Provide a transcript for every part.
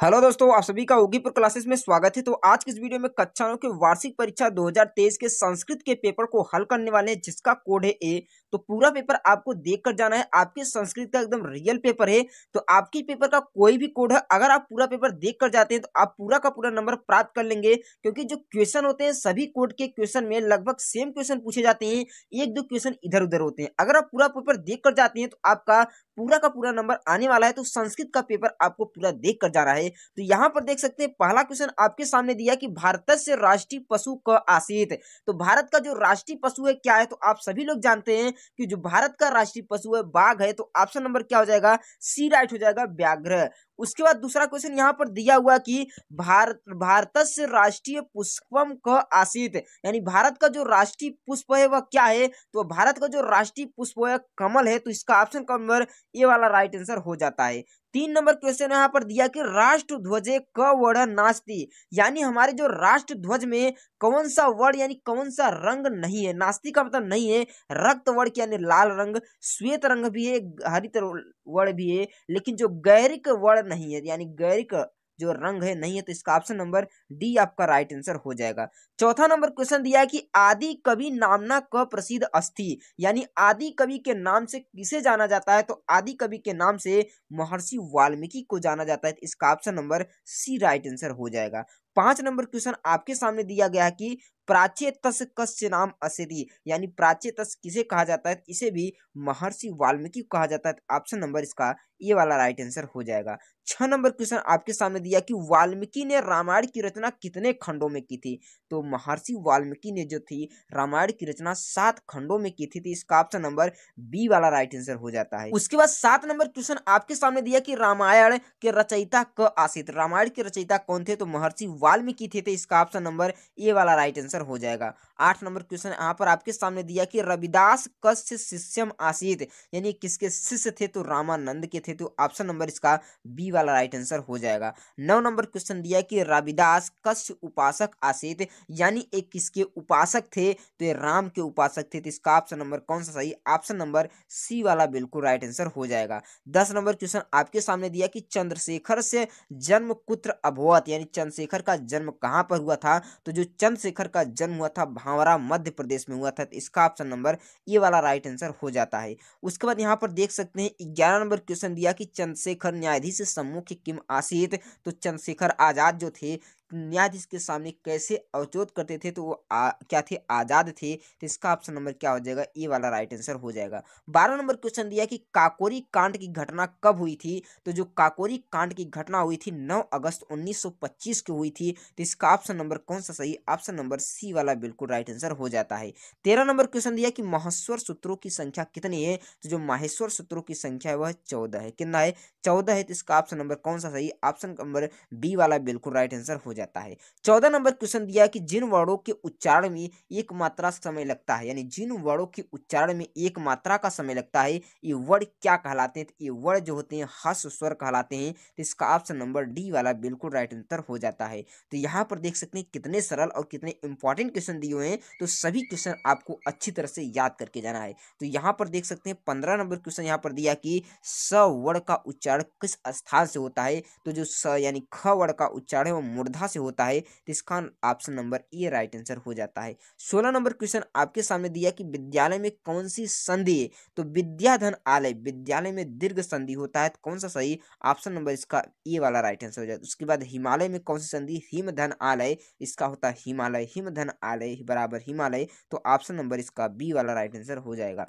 Hello दोस्तों, आप सभी का ओगीपुर क्लासेस में स्वागत है। तो आज की इस वीडियो में कक्षा 9 के वार्षिक परीक्षा 2023 के संस्कृत के पेपर को हल करने वाले हैं, जिसका कोड है ए। तो पूरा पेपर आपको देखकर जाना है। आपके संस्कृत का एकदम रियल पेपर है। तो आपके पेपर का कोई भी कोड है, अगर आप पूरा पेपर देखकर जाते हैं तो आप पूरा का पूरा नंबर प्राप्त कर लेंगे, क्योंकि जो क्वेश्चन होते हैं सभी कोड के क्वेश्चन में लगभग सेम क्वेश्चन पूछे जाते हैं। एक दो क्वेश्चन इधर उधर होते हैं। अगर आप पूरा पेपर देखकर जाते हैं तो आपका पूरा का पूरा नंबर आने वाला है। तो संस्कृत का पेपर आपको पूरा देख कर जाना है। तो यहाँ पर देख सकते हैं, पहला क्वेश्चन आपके सामने दिया कि भारत से राष्ट्रीय पशु क आसीत। तो भारत का जो राष्ट्रीय पशु है क्या है? तो आप सभी लोग जानते हैं कि जो भारत का राष्ट्रीय पशु है बाघ है। तो ऑप्शन नंबर क्या हो जाएगा? सी राइट हो जाएगा, व्याघ्र। उसके बाद दूसरा क्वेश्चन यहाँ पर दिया हुआ कि भारत से राष्ट्रीय पुष्पम क आसीत, यानी भारत का जो राष्ट्रीय पुष्प है वह क्या है? तो भारत का जो राष्ट्रीय पुष्प है कमल है। तो इसका ऑप्शन का नंबर ये वाला राइट आंसर हो जाता है। 3 नंबर क्वेश्चन यहाँ पर दिया कि राष्ट्र ध्वजे क वर्ण नास्ति, यानी हमारे जो राष्ट्र ध्वज में कौन सा वर्ण यानी कौन सा रंग नहीं है। नास्ति का मतलब नहीं है। रक्त वर्ण यानी लाल रंग, श्वेत रंग भी है, हरित वर्ण भी है, लेकिन जो गैरिक वर्ण नहीं है, यानी गैरिक जो रंग है नहीं है। तो इसका ऑप्शन नंबर डी आपका राइट आंसर हो जाएगा। चौथा नंबर क्वेश्चन दिया है कि आदि कवि नामना क प्रसिद्ध अस्थि, यानी आदि कवि के नाम से किसे जाना जाता है? तो आदि कवि के नाम से महर्षि वाल्मीकि को जाना जाता है। तो इसका option number C right answer हो जाएगा। 5 नंबर क्वेश्चन आपके सामने दिया गया है कि प्राचेतस कस्य नाम असेति, यानी प्राचेतस किसे कहा जाता है? इसे भी महर्षि वाल्मीकि को कहा जाता है। तो ऑप्शन नंबर इसका ये वाला राइट आंसर हो जाएगा। 6 नंबर क्वेश्चन आपके सामने दिया कि वाल्मीकि ने रामायण की रचना कितने खंडों में की थी? तो महर्षि वाल्मीकि ने जो थी रामायण की रचना 7 खंडों में की थी। तो इसका ऑप्शन नंबर बी वाला राइट आंसर हो जाता है। उसके बाद 7 नंबर क्वेश्चन आपके सामने दिया कि रामायण के रचयिता क आसित, रामायण के रचयिता कौन थे? तो महर्षि वाल्मीकि थे। तो इसका ऑप्शन नंबर ए वाला राइट आंसर हो जाएगा। 8 नंबर क्वेश्चन यहाँ पर आपके सामने दिया कि रविदास कस्य शिष्यम आसित, यानी किसके शिष्य थे? तो रामानंद के थे। तो ऑप्शन नंबर इसका बी वाला राइट आंसर हो जाएगा। 9 नंबर क्वेश्चन दिया कि रविदास कस्य उपासक आसित, यानी एक किसके उपासक थे? तो ये राम के उपासक थे। तो इसका ऑप्शन नंबर कौन सा सही? ऑप्शन नंबर सी वाला बिल्कुल राइट आंसर हो जाएगा। 10 नंबर क्वेश्चन आपके सामने दिया कि चंद्रशेखर से जन्म कुत्र अभवत, यानी चंद्रशेखर का जन्म कहाँ पर हुआ था? तो जो चंद्रशेखर का जन्म हुआ था भावरा मध्य प्रदेश में हुआ था। तो इसका ऑप्शन नंबर ये वाला राइट आंसर हो जाता है। उसके बाद यहाँ पर देख सकते हैं 11 नंबर क्वेश्चन दिया कि चंद्रशेखर न्यायाधीश सम्मुख किम आसीत। तो चंद्रशेखर आजाद जो थे न्यायाधीश के सामने कैसे अवचोद करते थे? तो वो क्या थे? आजाद थे। तो इसका ऑप्शन नंबर क्या हो जाएगा? ए वाला राइट आंसर हो जाएगा। 12 नंबर क्वेश्चन दिया कि काकोरी कांड की घटना कब हुई थी? तो जो काकोरी कांड की घटना हुई थी 9 अगस्त 1925 को हुई थी। तो इसका ऑप्शन नंबर कौन सा सही? ऑप्शन नंबर सी वाला बिल्कुल राइट आंसर हो जाता है। 13 नंबर क्वेश्चन दिया कि माहेश्वर सूत्रों की संख्या कितनी है? तो जो माहेश्वर सूत्रों की संख्या है वह 14 है। कितना है? 14 है। तो इसका ऑप्शन नंबर कौन सा सही? ऑप्शन नंबर बी वाला बिल्कुल राइट आंसर हो जाता है। 14 नंबर क्वेश्चन दिया कि जिन वर्णों के उच्चारण में एक मात्रा समय लगता है, यानी जिन वर्णों के उच्चारण में एक मात्रा का समय लगता है, ये वर्ण क्या कहलाते हैं? तो ये वर्ण जो होते हैं ह्रस्व स्वर कहलाते हैं। तो इसका ऑप्शन नंबर डी वाला बिल्कुल राइट आंसर हो जाता है। तो यहाँ पर देख सकते हैं कितने सरल और कितने इंपॉर्टेंट क्वेश्चन दिए हुए हैं। तो सभी क्वेश्चन आपको अच्छी तरह से याद करके जाना है। तो यहाँ पर देख सकते हैं 15 नंबर क्वेश्चन यहाँ पर दिया कि स वर्ण का उच्चारण किस स्थान से होता है? तो जो स यानी ख वर्ण का उच्चारण है वो मूर्धा से होता है। तो इसका option number A right answer हो जाता है। 16 नंबर क्वेश्चन आपके सामने दिया कि विद्यालय में कौन सी संधि है? तो विद्याधन आलय, विद्यालय में दीर्घ संधि होता है। तो कौन सा सही? ऑप्शन नंबर इसका ए वाला राइट आंसर हो जाता है। उसके बाद हिमालय में कौन सी संधि? हिमधन आलय, इसका होता है हिमालय, हिमधन आलय बराबर हिमालय। तो ऑप्शन नंबर इसका बी वाला राइट आंसर हो जाएगा।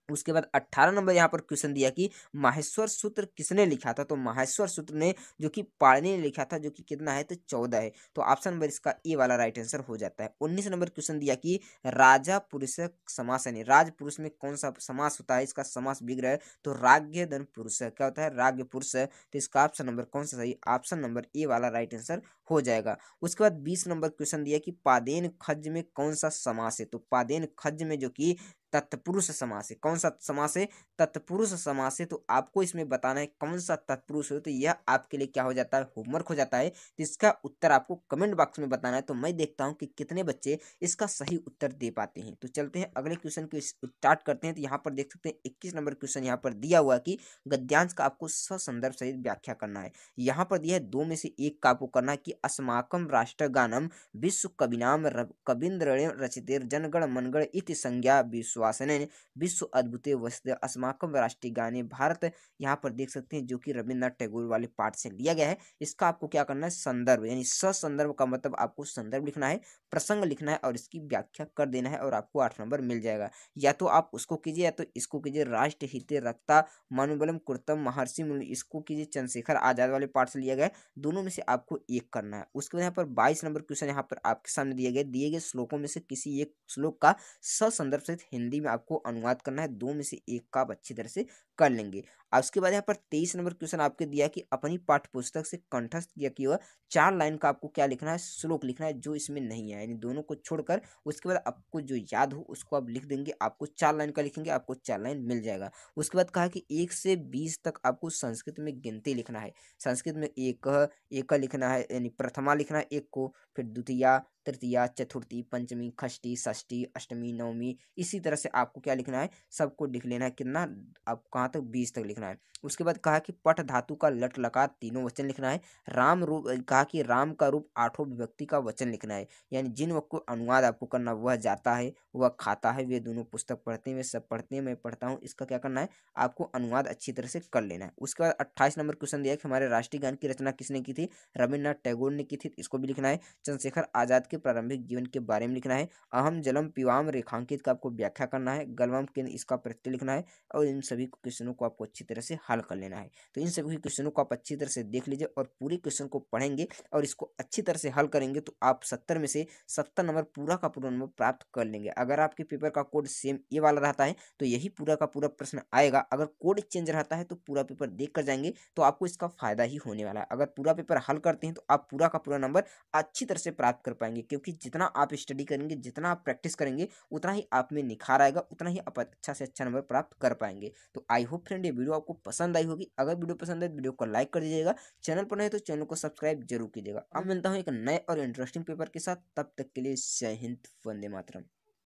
उसके बाद 18 नंबर यहाँ पर क्वेश्चन दिया कि माहेश्वर सूत्र किसने लिखा था? तो माहेश्वर सूत्र ने जो कि पाणिनि ने लिखा था, जो कि कितना है? तो 14 है। तो ऑप्शन नंबर इसका ए वाला राइट आंसर हो जाता है। 19 नंबर क्वेश्चन दिया कि राजा पुरुषक समास, यानी राज पुरुष में कौन सा समास होता है? इसका समास विग्रह। तो राज्ञ धन पुरुष क्या होता है? राज्ञ पुरुष। तो इसका ऑप्शन नंबर कौन सा सही? ऑप्शन नंबर ए वाला राइट आंसर हो जाएगा। उसके बाद 20 नंबर क्वेश्चन दिया कि पादेन खज्ज में कौन सा समास है? तो पादेन खज्ज में जो कि तत्पुरुष समास है। कौन सा समास है? तत्पुरुष समास है। तो आपको इसमें बताना है कौन सा तत्पुरुष है। तो यह आपके लिए क्या हो जाता है? होमवर्क हो जाता है। तो इसका उत्तर आपको कमेंट बॉक्स में बताना है। तो मैं देखता हूँ कि कितने बच्चे इसका सही उत्तर दे पाते हैं। तो चलते हैं अगले क्वेश्चन को स्टार्ट करते हैं। तो यहाँ पर देख सकते हैं 21 नंबर क्वेश्चन यहाँ पर दिया हुआ कि गद्यांश का आपको ससंदर्भ सहित व्याख्या करना है। यहाँ पर दिया है दो में से एक का आपको करना है कि अस्माकं राष्ट्रगानम विश्व कविनाम कवीन्द्रेण रचितेर जनगण मनगण इति संज्ञा विश्वासनेन विश्व अद्भुते वसते अस्माकं राष्ट्रीय गाने भारत। यहाँ पर देख सकते हैं जो कि रविन्द्रनाथ टैगोर वाले पाठ से लिया गया है। इसका आपको क्या करना है? संदर्भ, यानी ससंदर्भ का मतलब आपको संदर्भ लिखना है, प्रसंग लिखना है और इसकी व्याख्या कर देना है और आपको 8 नंबर मिल जाएगा। या तो आप उसको कीजिए या तो इसको कीजिए। राष्ट्र हिते रक्ता मनुबलम कुर्तम महर्षि मुनि, इसको कीजिए। चंद्रशेखर आजाद वाले पाठ से लिया गया है। दोनों में से आपको एक करना है। उसके बाद यहाँ पर 22 नंबर क्वेश्चन यहाँ पर आपके सामने दिए गए श्लोकों में से किसी एक श्लोक का ससंदर्भ सहित हिंदी में आपको अनुवाद करना है। दो में से एक का आप अच्छी तरह से कर लेंगे। और उसके बाद यहाँ पर 23 नंबर क्वेश्चन आपके दिया कि अपनी पाठ्य पुस्तक से कंठस्थ किया कि वह 4 लाइन का आपको क्या लिखना है? श्लोक लिखना है जो इसमें नहीं है, यानी दोनों को छोड़कर। उसके बाद आपको जो याद हो उसको आप लिख देंगे। आपको 4 लाइन का लिखेंगे, आपको 4 लाइन मिल जाएगा। उसके बाद कहा कि 1 से 20 तक आपको संस्कृत में गिनती लिखना है। संस्कृत में एक लिखना है, यानी प्रथमा लिखना है एक को, फिर द्वितीया, तृतीया, चतुर्थी, पंचमी, षष्ठी, षष्ठी, अष्टमी, नवमी, इसी तरह से आपको क्या लिखना है? सबको लिख लेना है। कितना? आप कहाँ तक? 20 तक लिखना है। उसके बाद कहा कि पठ धातु का लट लकार तीनों वचन लिखना है। राम रूप, कहा कि राम का रूप 8 विभक्ति का वचन लिखना है, यानी जिन वक्त को अनुवाद आपको करना, वह जाता है, वह खाता है, वे दोनों पुस्तक पढ़ते हैं, वे सब पढ़ते हैं, मैं पढ़ता हूँ। इसका क्या करना है? आपको अनुवाद अच्छी तरह से कर लेना है। उसके बाद 28 नंबर क्वेश्चन दिया कि हमारे राष्ट्रीय गान की रचना किसने की थी? रविन्द्रनाथ टैगोर ने की थी, इसको भी लिखना है। चंद्रशेखर आजाद के प्रारंभिक जीवन के बारे में लिखना है। अहम जलम पिवाम रेखांकित का आपको व्याख्या करना है। गलवम केंद्र इसका प्रत्यय लिखना है। और इन सभी क्वेश्चनों को आपको अच्छी तरह से हल कर लेना है। तो इन सभी क्वेश्चनों को आप अच्छी तरह से देख लीजिए और पूरे क्वेश्चन को पढ़ेंगे और इसको अच्छी तरह से हल करेंगे तो आप 70 में से 70 नंबर पूरा का पूरा नंबर प्राप्त कर लेंगे। अगर आपके पेपर का कोड सेम ये वाला रहता है तो यही पूरा का पूरा प्रश्न आएगा। अगर कोड चेंज रहता है तो पूरा पेपर देख कर जाएंगे तो आपको इसका फायदा ही होने वाला है। अगर पूरा पेपर हल करते हैं तो आप पूरा का पूरा नंबर अच्छी तरह से प्राप्त कर पाएंगे, क्योंकि जितना आप स्टडी करेंगे, जितना आप प्रैक्टिस करेंगे, उतना ही आप में निखार आएगा, उतना ही आप अच्छा से अच्छा नंबर प्राप्त कर पाएंगे। तो आई होप फ्रेंड ये वीडियो आपको पसंद आई होगी। अगर वीडियो पसंद है तो वीडियो को लाइक कर दीजिएगा। चैनल पर नहीं तो चैनल को सब्सक्राइब जरूर कीजिएगा। अब मिलता हूँ एक नए और इंटरेस्टिंग पेपर के साथ, तब तक के लिए जय हिंद, वंदे मातरम।